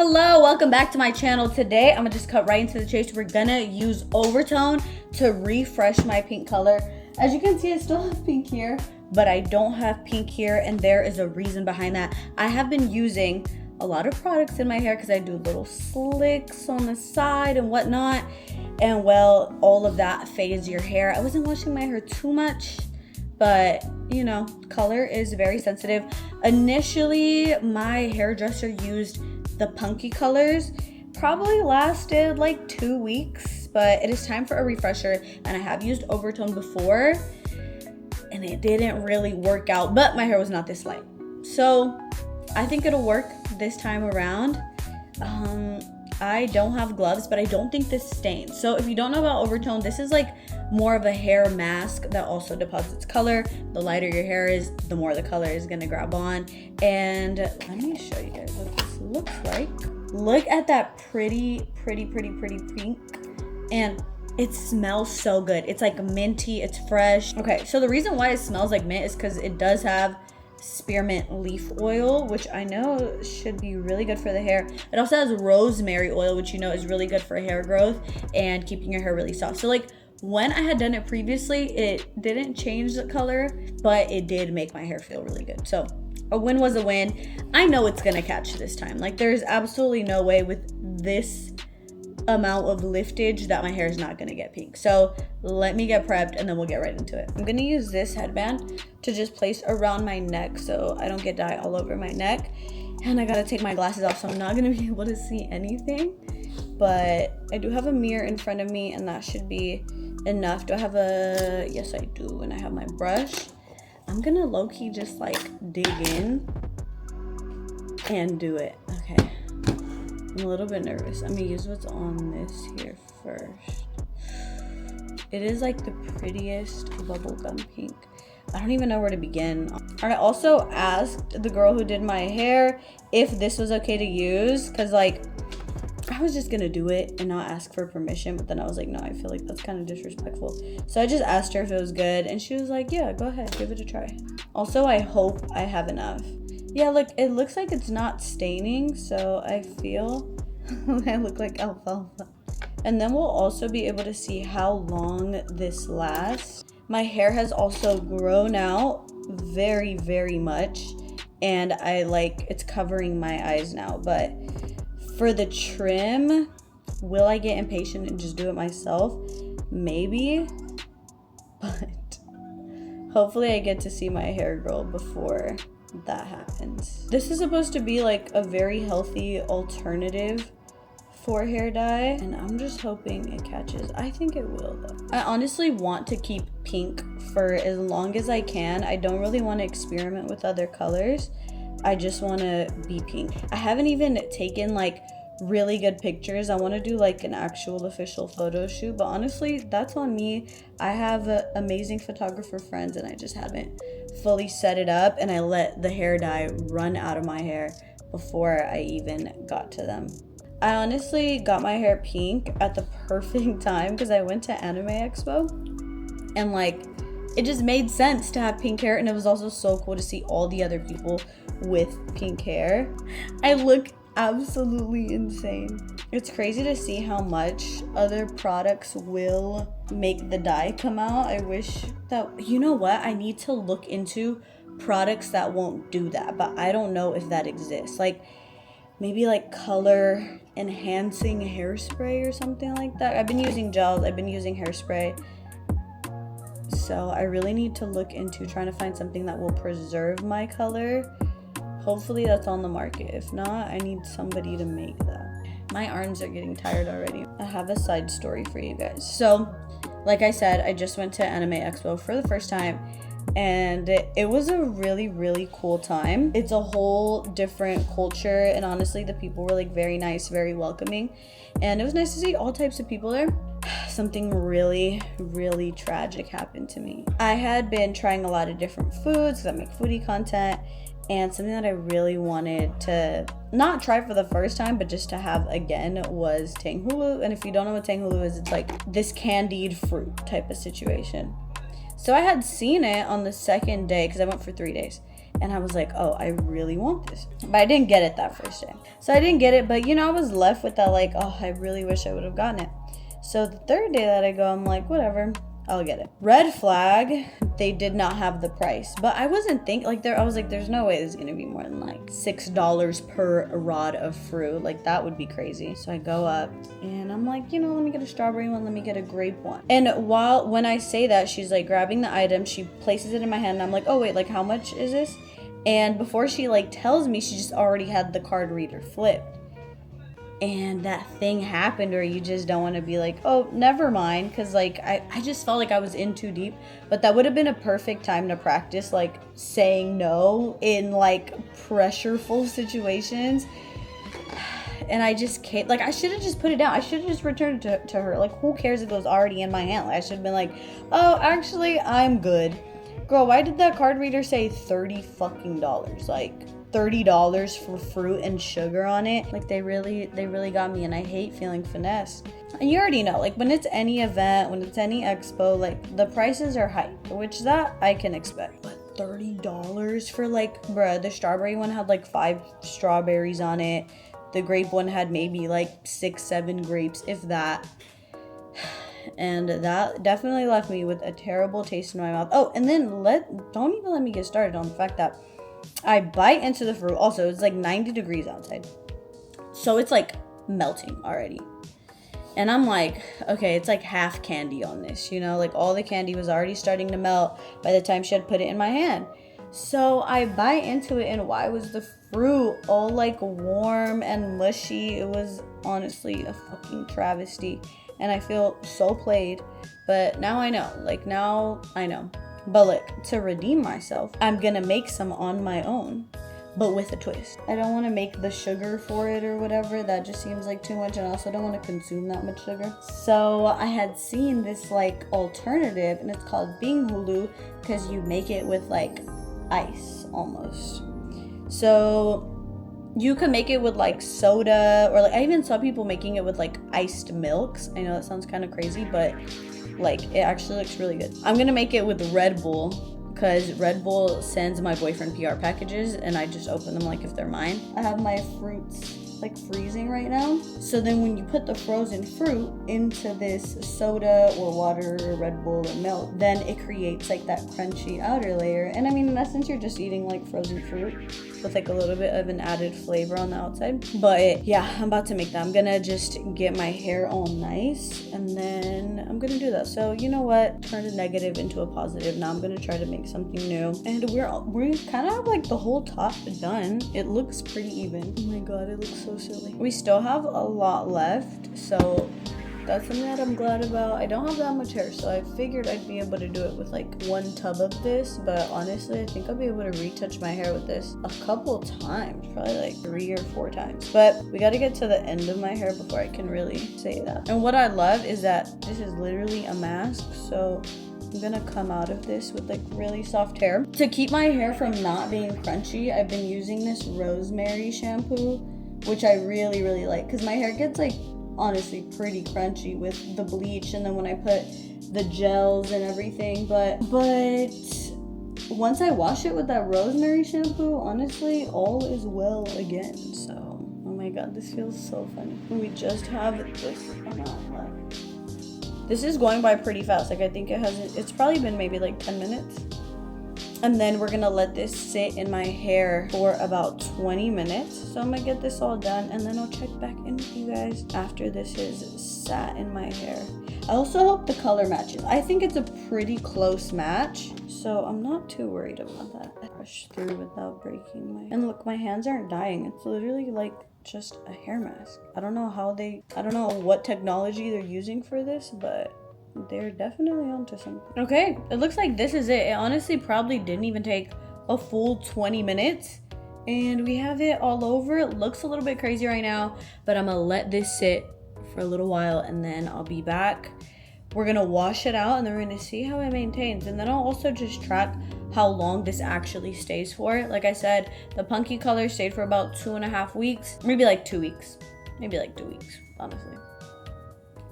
Hello, welcome back to my channel. Today, I'm gonna just cut right into the chase. We're gonna use Overtone to refresh my pink color. As you can see, I still have pink here, but I don't have pink here, and there is a reason behind that. I have been using a lot of products in my hair because I do little slicks on the side and whatnot, and well, all of that fades your hair. I wasn't washing my hair too much, but you know, color is very sensitive. Initially, my hairdresser used the punky colors. Probably lasted like 2 weeks, but it is time for a refresher, and I have used Overtone before and it didn't really work out, but my hair was not this light, so I think it'll work this time around. I don't have gloves, but I don't think this stains. So if you don't know about Overtone, this is like more of a hair mask that also deposits color. The lighter your hair is, the more the color is gonna grab on. And let me show you guys what this looks like. Look at that pretty pink. And it smells so good. It's like minty, it's fresh. Okay, so the reason why it smells like mint is because it does have spearmint leaf oil, which I know should be really good for the hair. It also has rosemary oil, which you know is really good for hair growth and keeping your hair really soft. So like when I had done it previously, it didn't change the color, but it did make my hair feel really good. So a win was a win. I know it's gonna catch this time. Like there's absolutely no way with this amount of liftage that my hair is not gonna get pink. So let me get prepped and then we'll get right into it. I'm gonna use this headband to just place around my neck so I don't get dye all over my neck. And I gotta take my glasses off, so I'm not gonna be able to see anything. But I do have a mirror in front of me and that should be enough. Do I have a, yes I do, and I have my brush. I'm gonna low-key just like dig in and do it. Okay. I'm a little bit nervous. I'm gonna use what's on this here first. It is like the prettiest bubblegum pink. I don't even know where to begin. I also asked the girl who did my hair if this was okay to use, because like I was just gonna do it and not ask for permission, but then I was like, no, I feel like that's kind of disrespectful. So I just asked her if it was good and she was like, yeah, go ahead, give it a try. Also, I hope I have enough. Yeah, look, it looks like it's not staining, so I feel I look like alfalfa. And then we'll also be able to see how long this lasts. My hair has also grown out very much, and I like it's covering my eyes now. But for the trim, will I get impatient and just do it myself? Maybe, but hopefully I get to see my hair grow before that happens. This is supposed to be like a very healthy alternative for hair dye, and I'm just hoping it catches. I think it will though. I honestly want to keep pink for as long as I can. I don't really want to experiment with other colors. I just want to be pink. I haven't even taken like really good pictures. I want to do like an actual official photo shoot, but honestly that's on me. I have amazing photographer friends and I just haven't fully set it up, and I let the hair dye run out of my hair before I even got to them. I honestly got my hair pink at the perfect time because I went to Anime Expo and like it just made sense to have pink hair, and it was also so cool to see all the other people with pink hair. I look absolutely insane. It's crazy to see how much other products will make the dye come out. I wish that, you know what, I need to look into products that won't do that, but I don't know if that exists. Like maybe like color enhancing hairspray or something like that. I've been using gels, I've been using hairspray, so I really need to look into trying to find something that will preserve my color. Hopefully that's on the market. If not, I need somebody to make that. My arms are getting tired already. I have a side story for you guys. So like I said, I just went to Anime Expo for the first time, and it was a really cool time. It's a whole different culture, and honestly the people were like very nice, very welcoming, and it was nice to see all types of people there. Something really tragic happened to me. I had been trying a lot of different foods because I make foodie content, and something that I really wanted to not try for the first time, but just to have again was tanghulu. And if you don't know what tanghulu is, it's like this candied fruit type of situation. So I had seen it on the second day because I went for 3 days, And I was like, oh, I really want this. But I didn't get it that first day. So I didn't get it, but you know, I was left with that like, oh, I really wish I would have gotten it. So the third day that I go, I'm like, whatever, I'll get it. Red flag, they did not have the price. But I wasn't thinking, like, I was like, there's no way this is gonna be more than like $6 per rod of fruit. Like, that would be crazy. So I go up and I'm like, you know, let me get a strawberry one, let me get a grape one. And when I say that, she's like grabbing the item, she places it in my hand, and I'm like, oh wait, like how much is this? And before she like tells me, she just already had the card reader flipped. And that thing happened where you just don't want to be like, oh, never mind. Because like I just felt like I was in too deep. But that would have been a perfect time to practice like saying no in like pressureful situations. And I just can't, like, I should have just put it down. I should have just returned it to her. Like, who cares if it was already in my hand? Like, I should have been like, oh, actually, I'm good. Girl, why did that card reader say $30 fucking? Like, $30 for fruit and sugar on it? Like, they really got me, and I hate feeling finessed. And you already know, like, when it's any event, when it's any expo, like, the prices are high, which that I can expect. But $30 for, like, bruh, the strawberry one had, like, 5 strawberries on it. The grape one had maybe, like, 6-7 grapes, if that. And that definitely left me with a terrible taste in my mouth. Oh, and then don't even let me get started on the fact that I bite into the fruit. Also, it's like 90 degrees outside. So it's like melting already. And I'm like, okay, it's like half candy on this, you know? Like all the candy was already starting to melt by the time she had put it in my hand. So I bite into it, and why was the fruit all like warm and mushy? It was honestly a fucking travesty. And I feel so played, but now I know. Like, now I know. But look, to redeem myself, I'm gonna make some on my own, but with a twist. I don't want to make the sugar for it or whatever. That just seems like too much, and I also don't want to consume that much sugar. So I had seen this like alternative, and it's called Binghulu, because you make it with like ice almost. So you can make it with like soda, or like I even saw people making it with like iced milks. I know that sounds kind of crazy, but like it actually looks really good. I'm gonna make it with Red Bull, because Red Bull sends my boyfriend PR packages, and I just open them like if they're mine. I have my fruits like freezing right now. So then when you put the frozen fruit into this soda or water or Red Bull or milk, then it creates like that crunchy outer layer. And I mean, in essence, you're just eating like frozen fruit with like a little bit of an added flavor on the outside. But yeah, I'm about to make that. I'm gonna just get my hair all nice, and then I'm gonna do that. So you know what? Turn a negative into a positive. Now I'm gonna try to make something new. And we kind of have like the whole top done. It looks pretty even. Oh my god, it looks so silly. We still have a lot left, so that's something that I'm glad about. I don't have that much hair, so I figured I'd be able to do it with like 1 tub of this, but honestly, I think I'll be able to retouch my hair with this a couple times, probably like 3 or 4 times. But we got to get to the end of my hair before I can really say that. And what I love is that this is literally a mask, so I'm gonna come out of this with like really soft hair. To keep my hair from not being crunchy, I've been using this rosemary shampoo, which I really, really like, because my hair gets like honestly pretty crunchy with the bleach and then when I put the gels and everything, but once I wash it with that rosemary shampoo, honestly, all is well again. So, oh my god, this feels so funny. We just have this amount left. This is going by pretty fast. Like, I think it's probably been maybe like 10 minutes. And then we're gonna let this sit in my hair for about 20 minutes. So I'm gonna get this all done, and then I'll check back in with you guys after this is sat in my hair. I also hope the color matches. I think it's a pretty close match, so I'm not too worried about that. I brush through without breaking my... And look, my hands aren't dying. It's literally like just a hair mask. I don't know what technology they're using for this, but they're definitely onto something. Okay, it looks like this is it. It honestly probably didn't even take a full 20 minutes. And we have it all over. It looks a little bit crazy right now, but I'm gonna let this sit for a little while, and then I'll be back. We're gonna wash it out, and then we're gonna see how it maintains. And then I'll also just track how long this actually stays for. Like I said, the punky color stayed for about 2.5 weeks. Maybe like 2 weeks. Maybe like 2 weeks, honestly.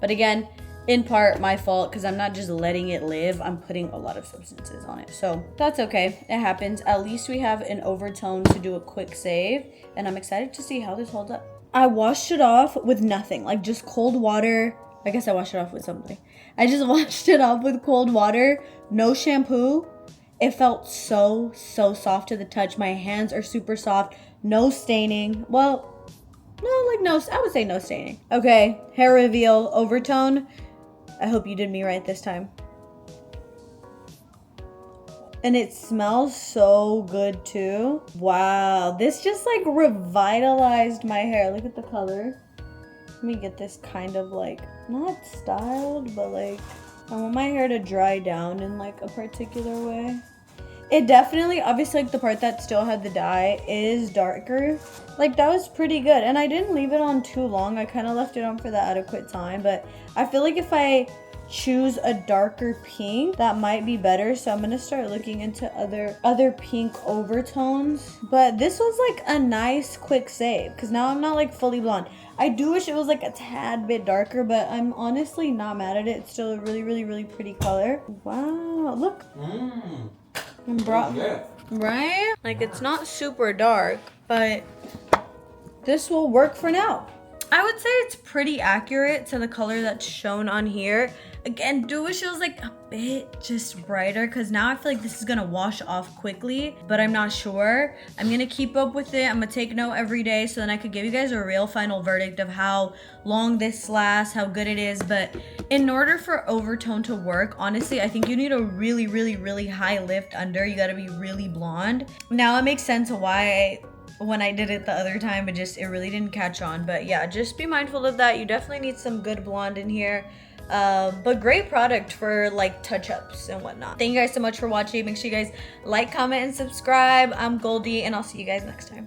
But again, in part my fault because I'm not just letting it live. I'm putting a lot of substances on it. So that's okay. It happens. At least we have an overtone to do a quick save. And I'm excited to see how this holds up. I washed it off with nothing. Like just cold water. I guess I washed it off with something. I just washed it off with cold water. No shampoo. It felt so soft to the touch. My hands are super soft. No staining. Well, I would say no staining. Okay, hair reveal, overtone. I hope you did me right this time. And it smells so good too. Wow, this just like revitalized my hair. Look at the color. Let me get this kind of like, not styled, but like, I want my hair to dry down in like a particular way. It definitely, obviously like the part that still had the dye is darker. Like that was pretty good. And I didn't leave it on too long. I kind of left it on for the adequate time. But I feel like if I choose a darker pink, that might be better. So I'm gonna start looking into other pink overtones. But this was like a nice quick save because now I'm not like fully blonde. I do wish it was like a tad bit darker, but I'm honestly not mad at it. It's still a really pretty color. Wow, look. And right? Like it's not super dark, but this will work for now. I would say it's pretty accurate to the color that's shown on here. Again, do wish it was like a bit just brighter because now I feel like this is gonna wash off quickly, but I'm not sure. I'm gonna keep up with it. I'm gonna take note every day so then I could give you guys a real final verdict of how long this lasts, how good it is. But in order for overtone to work, honestly, I think you need a really high lift under. You gotta be really blonde. Now it makes sense why when I did it the other time, it really didn't catch on. But yeah, just be mindful of that. You definitely need some good blonde in here. But great product for like touch-ups and whatnot. Thank you guys so much for watching. Make sure you guys like, comment, and subscribe. I'm Goldi, and I'll see you guys next time.